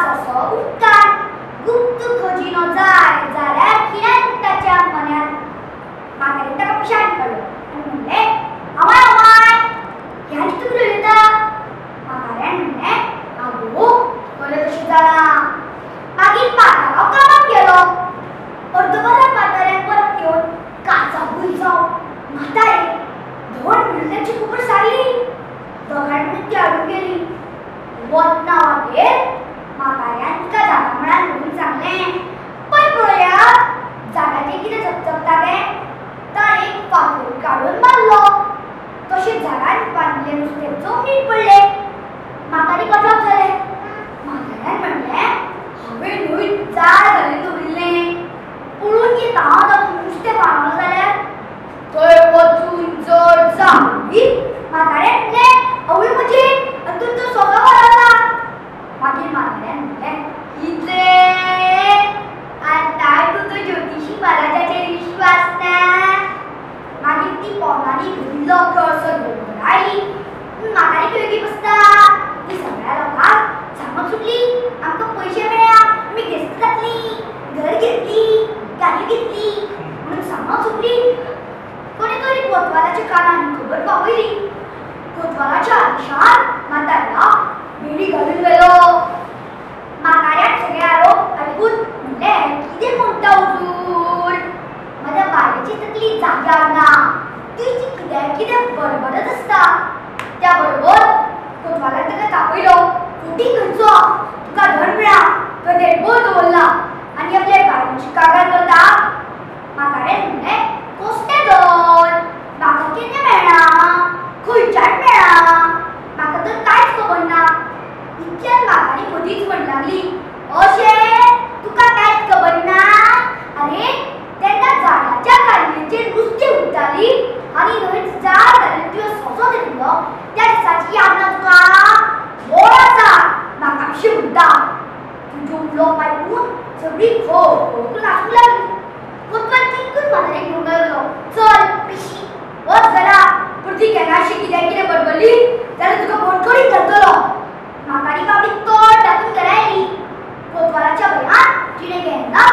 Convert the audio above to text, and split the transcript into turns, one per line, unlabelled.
असो उदकान गुप्त खजिनो जाय जाल्यार कित्याक ताच्या मनात म्हातारेन ताका पिशाट काडलो आनी म्हणलें आवाय आवाय ह्या तूं उलयता म्हाताऱ्यान म्हणलें आगो बरें तशें जालां मागीर पाताळाव कामाक गेलो अर्दवरान म्हाताऱ्यान परत येवन काचा भुंय जावन म्हातारे धोंड मिळण्याची खबर सांगली दोगांनी ती हाडून गेली वतना वाटेर म्हाताऱ्यान तिका जागा म्हणान म्हणून सांगलें पळय पळोवया जागाचेर कितें चकचकता तें ताणें एक फातर काडून मारलो तशें झाडान बांदिल्लें नुस्तें जमनीर पडलें म्हातारी कटप जालें म्हाताऱ्यान म्हणलें हांवें न्हय जाळ घालून दवरिल्लें पळोवन येता तातूंत नुस्तें पावलो जाल्यार थंय वचून जर जाली म्हाताऱ्यान म्हणलें आवय म्हजे तूं तो सगळो वरला मागीर म्हाताऱ्यान म्हणलें कितें आतां तुजो ज्योतिशी महाराजाचेर विश्वास ना मागीर ती पोवनांनी घुल्लो कसो घेवन आयली म्हातारी खंय बसता ती सगळ्या लोकांक सांगून सुटली आमकां पयशे मेळ्ळा आमी घेस्त घातली घर घेतली गाडी घेतली म्हणून सांगून सुटली कोणी तरी कोतवालाच्या कानांनी खबर पावयली कोतवालाच्या आदेशान म्हाताऱ्याक बेडी घालून गेलो म्हाताऱ्याक सगळे आरोप आयकून म्हणलें कितें म्हणटा हुजूर म्हज्या बायलेची तकली जाग्यार ना तिची कितें बडबडत आसता त्या बरोबर कोतवालान ताका तापयलो फुटी खंयचो तुका धन मेळ्ळा तो देडबो दवरला आनी आपल्या बायलेची कागार करता म्हाताऱ्यान म्हणलें कसलें धन म्हाका कितें मेळ्ळा खंयच्यान मेळ्ळा म्हाका तर कांयच खबर ना इतल्यान म्हातारी मदींच म्हणूंक लागली अशें तुका कांयच खबर ना अरे तेन्ना झाडाच्या कांडयेचेर नुस्तें उरताली आनी न्हंयत जाळ घालून तुवें सोंसो दिल्लो त्या दिसाची याद ना तुका व्हड आसा म्हाका अशें म्हणटा तुजो उलोवप आयकून सगळीं खो करून हांसूंक लागली कोतवाल तितकूच म्हातारेक घेवन गेलो चल पिशी वच घरा पूण ती केन्नाशी कितें बडबडली जाल्यार तुका बोडखडीत घालतलो म्हातारी बाबडी तोंड दाखून घरा आयली कोतवालाच्या भंयान तिणें केन्ना